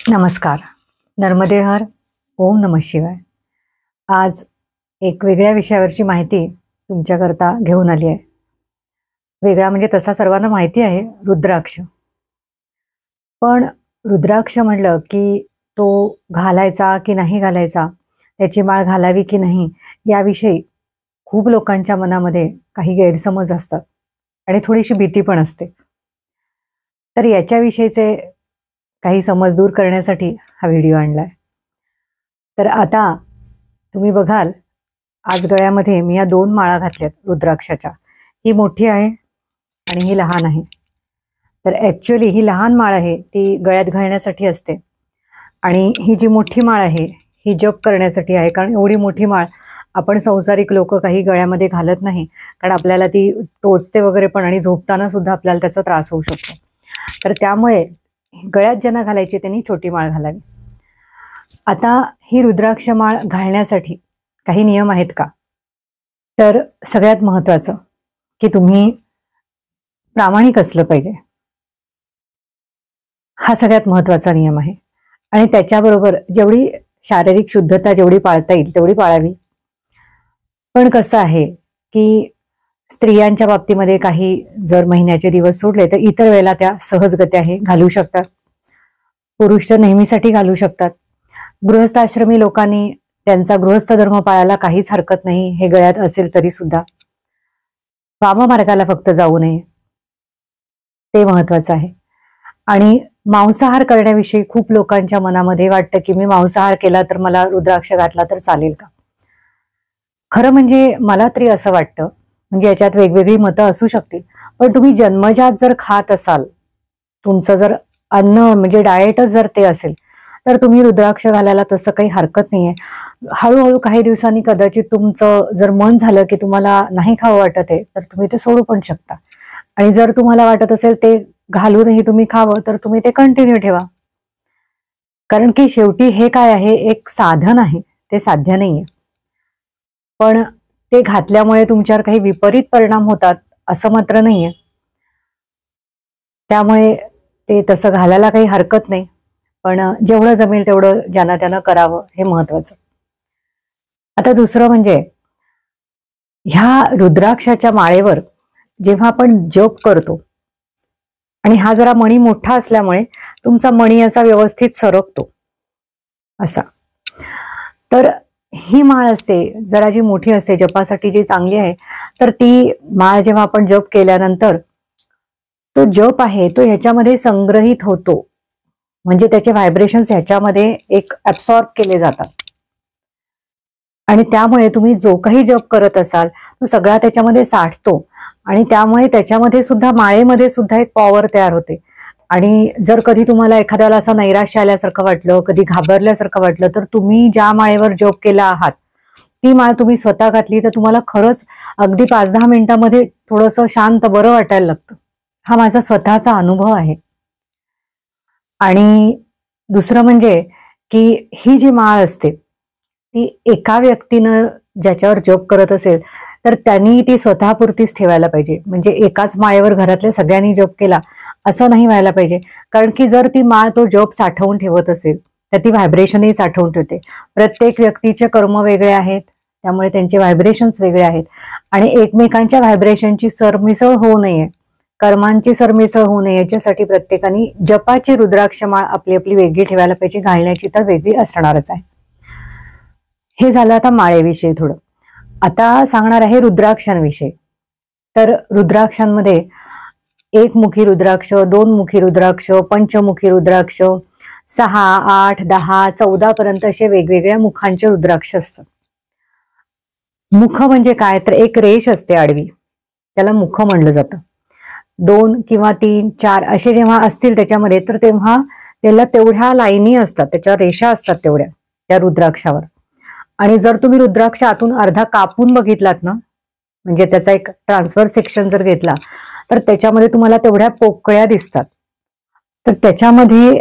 नमस्कार. नर्मदे हर. ओम नमः शिवाय. आज एक वेगळ्या विषयावरची माहिती तुमच्याकरता घेऊन आली आहे. वेगळा म्हणजे तसा सर्वांना माहिती आहे, रुद्राक्ष. पण रुद्राक्ष म्हणलं की तो घालायचा की नाही घालायचा, त्याची माळ घालावी की नाही, याविषयी खूप लोकांच्या मनामध्ये काही गैरसमज असतात आणि थोडीशी भीती पण असते. तर याच्याविषयीचे काही समज दूर करण्यासाठी हा व्हिडिओ आणलाय. तर आता तुम्ही बघाल, आज गळ्यामध्ये मी या 2 माळा घातल्यात रुद्राक्षाच्या. ही मोठी आहे आणि ही लहान आहे. तर ॲक्च्युअली ही लहान माळ आहे ती गळ्यात घालण्यासाठी असते आणि ही जी मोठी माळ आहे ही जप करण्यासाठी आहे. कारण एवढी मोठी माळ आपण संसारिक लोक काही गळ्यामध्ये घालत नाही, कारण आपल्याला ती टोचते वगैरे पण आणि झोपताना सुद्धा आपल्याला त्याचा त्रास होऊ शकतो. तर त्यामुळे गळ्यात ज्यांना घालायची त्यांनी छोटी माळ घालावी. आता ही रुद्राक्ष माळ घालण्यासाठी काही नियम आहेत का? तर सगळ्यात महत्त्वाचं की तुम्ही प्रामाणिक असलं पाहिजे. हा सगळ्यात महत्त्वाचा नियम आहे आणि त्याच्याबरोबर जेवढी शारीरिक शुद्धता जेवढी पाळता येईल तेवढी पाळावी. पण कसं आहे की स्त्रियांच्या बाबतीमध्ये काही जर महिन्याचे दिवस सोडले तर इतर वेळेला त्या सहजगत्या हे घालू शकतात. पुरुष तर नेहमीसाठी घालू शकतात. गृहस्थाश्रमी लोकांनी त्यांचा गृहस्थ धर्म पाळायला काहीच हरकत नाही, हे गळ्यात असेल तरी सुद्धा. वाममार्गाला फक्त जाऊ नये, ते महत्वाचं आहे. आणि मांसाहार करण्याविषयी खूप लोकांच्या मनामध्ये वाटतं की मी मांसाहार केला तर मला रुद्राक्ष घातला तर चालेल का? खरं म्हणजे मला तरी असं वाटतं, म्हणजे याच्यात वेगवेगळी मतं असू शकतील, पण तुम्ही जन्मजात जर खात असाल, तुमचं जर अन्न म्हणजे डाएटच जर ते असेल, तर तुम्ही रुद्राक्ष घालायला तसं काही हरकत नाहीये. हळूहळू काही दिवसांनी कदाचित तुमचं जर मन झालं की तुम्हाला नाही खावं वाटत आहे तर तुम्ही ते सोडू पण शकता. आणि जर तुम्हाला वाटत असेल ते घालूनही तुम्ही खावं तर तुम्ही ते कंटिन्यू ठेवा. कारण की शेवटी हे काय आहे, एक साधन आहे, ते साध्य नाहीये. पण ते घातल्यामुळे तुमच्यावर काही विपरीत परिणाम होतात असं मात्र नाहीये. त्यामुळे ते तसं घालायला काही हरकत नाही, पण जेवढं जमेल तेवढं ज्यांना त्यानं करावं हे महत्वाचं. आता दुसरं म्हणजे ह्या रुद्राक्षाच्या माळेवर जेव्हा आपण जप करतो आणि हा जरा मणी मोठा असल्यामुळे तुमचा मणी असा व्यवस्थित सरकतो असा. तर ही माळ असते जरा जी मोठी असते, जपासाठी जी चांगली आहे, तर ती माळ जेव्हा आपण जप केल्यानंतर तो जप आहे तो ह्याच्यामध्ये संग्रहित होतो, म्हणजे त्याचे व्हायब्रेशन्स ह्याच्यामध्ये एक ऍब्सॉर्ब केले जातात आणि त्यामुळे तुम्ही जो काही जप करत असाल तो सगळा त्याच्यामध्ये साठतो आणि त्यामुळे त्याच्यामध्ये सुद्धा माळेमध्ये सुद्धा एक पॉवर तयार होते. आणि जर कधी तुम्हाला एखाद्याला असं नैराश्य आल्यासारखं वाटलं, कधी घाबरल्यासारखं वाटलं, तर तुम्ही ज्या माळेवर जप केला आहात ती माळ तुम्ही स्वतः घातली तर तुम्हाला खरंच अगदी 5-10 मिनिटांमध्ये थोडंसं शांत बरं वाटायला लागतं. हा माझा स्वतःचा अनुभव आहे. आणि दुसरं म्हणजे की ही जी माळ असते ती एका व्यक्तीनं ज्याच्यावर जप करत असेल तर त्यांनी ती स्वतःपुरतीच ठेवायला पाहिजे. म्हणजे एकाच माळेवर घरातल्या सगळ्यांनी जप केला असं नाही व्हायला पाहिजे. कारण की जर ती माळ तो जप साठवून ठेवत असेल तर ती व्हायब्रेशनही साठवून ठेवते. प्रत्येक व्यक्तीचे कर्म वेगळे आहेत, त्यामुळे त्यांचे व्हायब्रेशन्स वेगळे आहेत आणि एकमेकांच्या व्हायब्रेशनची सरमिसळ होऊ नये, कर्मांची सरमिसळ होऊ नये, याच्यासाठी प्रत्येकाने जपाची रुद्राक्ष माळ आपली आपली वेगळी ठेवायला पाहिजे. घालण्याची तर वेगळी असणारच आहे. हे झालं आता माळेविषयी थोडं. आता सांगणार आहे रुद्राक्षांविषयी. तर रुद्राक्षांमध्ये 1 मुखी रुद्राक्ष, 2 मुखी रुद्राक्ष, पंचमुखी रुद्राक्ष, 6, 8, 10, 14 पर्यंत असे वेगवेगळ्या मुखांचे रुद्राक्ष असतात. मुख म्हणजे काय, तर एक रेष असते आडवी, त्याला मुख म्हणलं जातं. 2 किंवा 3, 4 असे जेव्हा असतील त्याच्यामध्ये, तर तेव्हा त्याला तेवढ्या लाईनी असतात, त्याच्या रेषा असतात तेवढ्या त्या रुद्राक्षावर. आणि जर तुम्ही रुद्राक्ष आतून अर्धा कापून बघितलात ना, म्हणजे त्याचा एक ट्रान्सफर सेक्शन जर घेतला तर त्याच्यामध्ये तुम्हाला तेवढ्या पोकळ्या दिसतात. तर त्याच्यामध्ये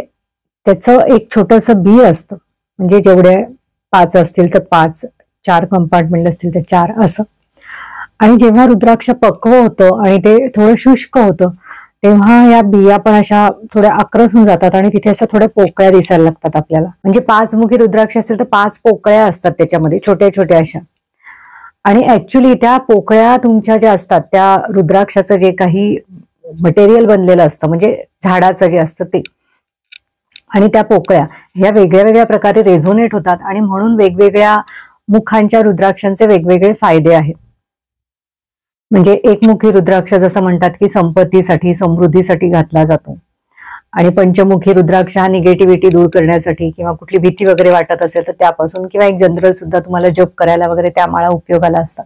त्याचं एक छोटंसं बी असतं, म्हणजे जेवढे 5 असतील तर 5, 4 कंपार्टमेंट असतील तर 4 असं. आणि जेव्हा रुद्राक्ष पक्व होतं आणि ते थोडं शुष्क होतं तेव्हा या बिया पण अशा थोड्या आक्रसून जातात आणि तिथे असं थोड्या पोकळ्या दिसायला लागतात आपल्याला. म्हणजे 5 मुखी रुद्राक्ष असेल तर 5 पोकळ्या असतात त्याच्यामध्ये, छोट्या छोट्या अशा. आणि ऍक्च्युली त्या पोकळ्या तुमच्या ज्या असतात त्या रुद्राक्षाचं जे काही मटेरियल बनलेलं असतं, म्हणजे झाडाचं जे असतं ते, आणि त्या पोकळ्या ह्या वेगळ्या वेगळ्या प्रकारे रेझोनेट होतात आणि म्हणून वेगवेगळ्या मुखांच्या रुद्राक्षांचे वेगवेगळे फायदे आहेत. म्हणजे एकमुखी रुद्राक्ष जसं म्हणतात की संपत्तीसाठी, समृद्धीसाठी घातला जातो, आणि पंचमुखी रुद्राक्ष हा निगेटिव्हिटी दूर करण्यासाठी किंवा कुठली भीती वगैरे वाटत असेल तर त्यापासून, किंवा एक जनरल सुद्धा तुम्हाला जप करायला वगैरे त्या माळा उपयोगाला असतात.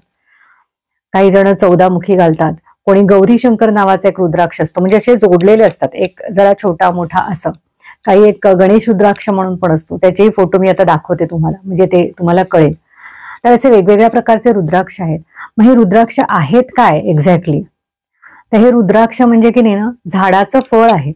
काही जण 14 मुखी घालतात. कोणी गौरी शंकर नावाचा एक रुद्राक्ष असतो, म्हणजे असे जोडलेले असतात, एक जरा छोटा मोठा असं. काही एक गणेश रुद्राक्ष म्हणून पण असतो, त्याचेही फोटो मी आता दाखवते तुम्हाला, म्हणजे ते तुम्हाला कळेल. तर असे वेगवेगळ्या प्रकारचे रुद्राक्ष आहेत. मग हे रुद्राक्ष आहेत काय एक्झॅक्टली? तर हे रुद्राक्ष म्हणजे की नाही ना, झाडाचं फळ आहे.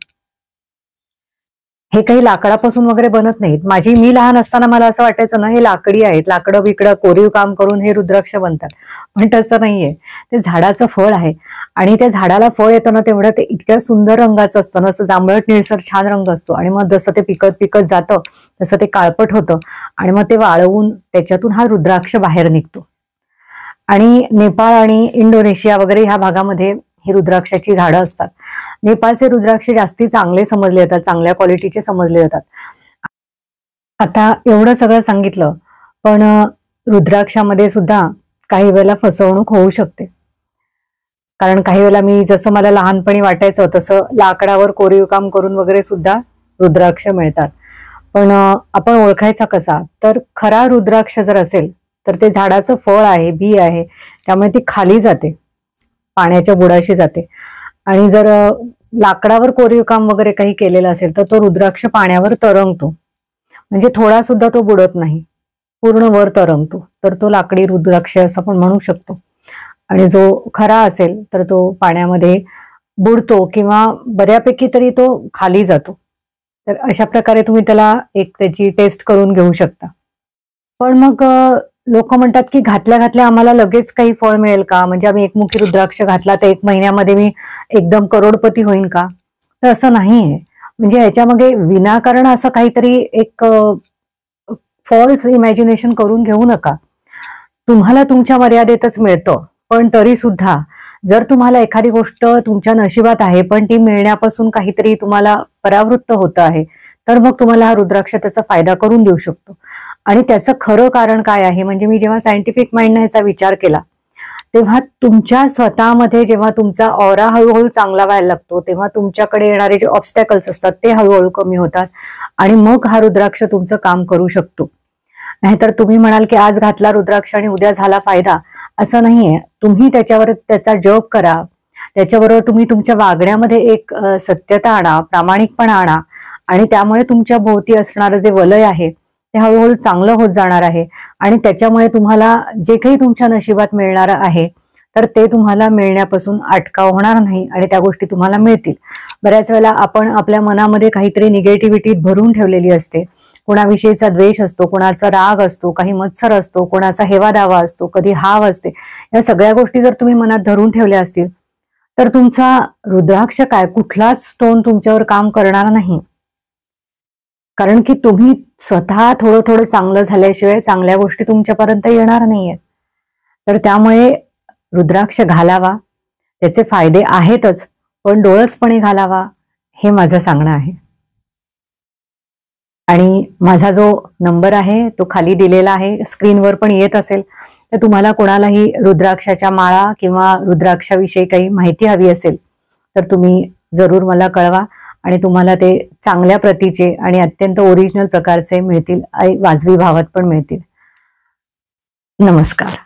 हे काही लाकडापासून वगैरे बनत नाहीत. मी लहान असताना मला असं वाटायचं ना, हे लाकडी आहेत, लाकडं बिकडं कोरीव काम करून हे रुद्राक्ष बनतात, पण तसं नाहीये. ते झाडाचं फळ आहे, आणि त्या झाडाला फळ येतं ना तेवढं ते इतक्या सुंदर रंगाचं असतं ना, असं जांभळट निळसर छान रंग असतो, आणि मग जसं ते पिकत पिकत जातं तसं ते काळपट होतं, आणि मग ते वाळवून त्याच्यातून हा रुद्राक्ष बाहेर निघतो. आणि नेपाळ आणि इंडोनेशिया वगैरे ह्या भागामध्ये ही रुद्राक्षाची झाडं असतात. नेपाळचे रुद्राक्ष जास्ती चांगले समजले जातात, चांगल्या क्वालिटीचे समजले जातात. आता एवढं सगळं सांगितलं, पण रुद्राक्षामध्ये सुद्धा काही वेळेला फसवणूक होऊ शकते. कारण काही वेळेला जसं मला लहानपणी वाटायचं तसं लाकडावर कोरीव काम करून वगैरे सुद्धा रुद्राक्ष मिळतात. पण आपण ओळखायचा कसा? तर खरा रुद्राक्ष जर असेल तर ते झाडाचं फळ आहे, बी आहे, त्यामुळे ती खाली जाते, पाण्याच्या बुडाशी जाते. आणि जर लाकडावर कोरीव काम वगैरे काही केलेलं असेल तर तो रुद्राक्ष पाण्यावर तरंगतो, म्हणजे थोडा सुद्धा तो बुडत नाही, पूर्ण वर तरंगतो. तर तो लाकडी रुद्राक्ष असं पण म्हणू शकतो. आणि जो खरा असेल तर तो पाण्यामध्ये बुडतो, किंवा बऱ्यापैकी तरी तो खाली जातो. तर अशा प्रकारे तुम्ही त्याला एक त्याची टेस्ट करून घेऊ शकता. पण मग लोक म्हणतात की घातल्या घातल्या आम्हाला लगेच काही फळ मिळेल का? म्हणजे आम्ही एकमुखी रुद्राक्ष घातला तर 1 महिन्यामध्ये मी एकदम करोडपती होईन का? तर असं नाहीये. म्हणजे ह्याच्यामध्ये विनाकारण असं काहीतरी एक फॉल्स इमॅजिनेशन करून घेऊ नका. तुम्हाला तुमच्या मर्यादेतच मिळतं, पण तरी सुद्धा जर तुम्हाला एखादी गोष्ट तुमच्या नशिबात आहे पण ती मिळण्यापासून काहीतरी तुम्हाला परावृत्त होतं आहे, तर मग तुम्हाला हा रुद्राक्ष त्याचा फायदा करून देऊ शकतो. आणि त्याचं खरं कारण काय आहे, म्हणजे मी जेव्हा सायंटिफिक माइंडने ह्याचा विचार केला तेव्हा तुमच्या स्वतःमध्ये जेव्हा तुमचा ऑरा हळूहळू चांगला व्हायला लागतो, तेव्हा तुमच्याकडे येणारे जे ऑब्स्टॅकल्स असतात ते हळूहळू कमी होतात, आणि मग हा रुद्राक्ष तुमचं काम करू शकतो. नाहीतर तुम्ही म्हणाल की आज घातला रुद्राक्ष आणि उद्या झाला फायदा, असं नाहीये. तुम्ही त्याच्यावर त्याचा जप करा, त्याच्याबरोबर तुम्ही तुमच्या वागण्यामध्ये एक सत्यता आणा, प्रामाणिकपणा आणा, आणि त्यामुळे तुमच्या भोवती असणारं जे वलय आहे ते हळूहळू चांगलं होत जाणार आहे. आणि त्याच्यामुळे तुम्हाला जे काही तुमच्या नशिबात मिळणार आहे तर ते तुम्हाला मिळण्यापासून अटकाव होणार नाही, आणि त्या गोष्टी तुम्हाला मिळतील. बऱ्याच वेळेला आपण आपल्या मनामध्ये काहीतरी निगेटिव्हिटी भरून ठेवलेली असते. कोणाविषयीचा द्वेष असतो, कोणाचा राग असतो, काही मत्सर असतो, कोणाचा हेवा दावा असतो, कधी हाव असते. या सगळ्या गोष्टी जर तुम्ही मनात धरून ठेवल्या असतील तर तुमचा रुद्राक्ष काय, कुठलाच स्टोन तुमच्यावर काम करणार नाही. कारण की तुम्ही स्वतः थोडं थोडं चांगलं झाल्याशिवाय चांगल्या गोष्टी तुमच्यापर्यंत येणार नाहीयेत. तर त्यामुळे रुद्राक्ष घालावा, त्याचे फायदे आहेतच, पण डोळसपणे घालावा, हे माझं सांगणं आहे. आणि माझा जो नंबर आहे तो खाली दिलेला आहे, स्क्रीनवर पण येत असेल. तर तुम्हाला कोणालाही रुद्राक्षाच्या माळा किंवा रुद्राक्षाविषयी काही माहिती हवी असेल तर तुम्ही जरूर मला कळवा, आणि तुम्हाला ते चांगल्या प्रतीचे आणि अत्यंत ओरिजिनल प्रकारचे मिळतील, वाजवी भावात पण मिळतील. नमस्कार.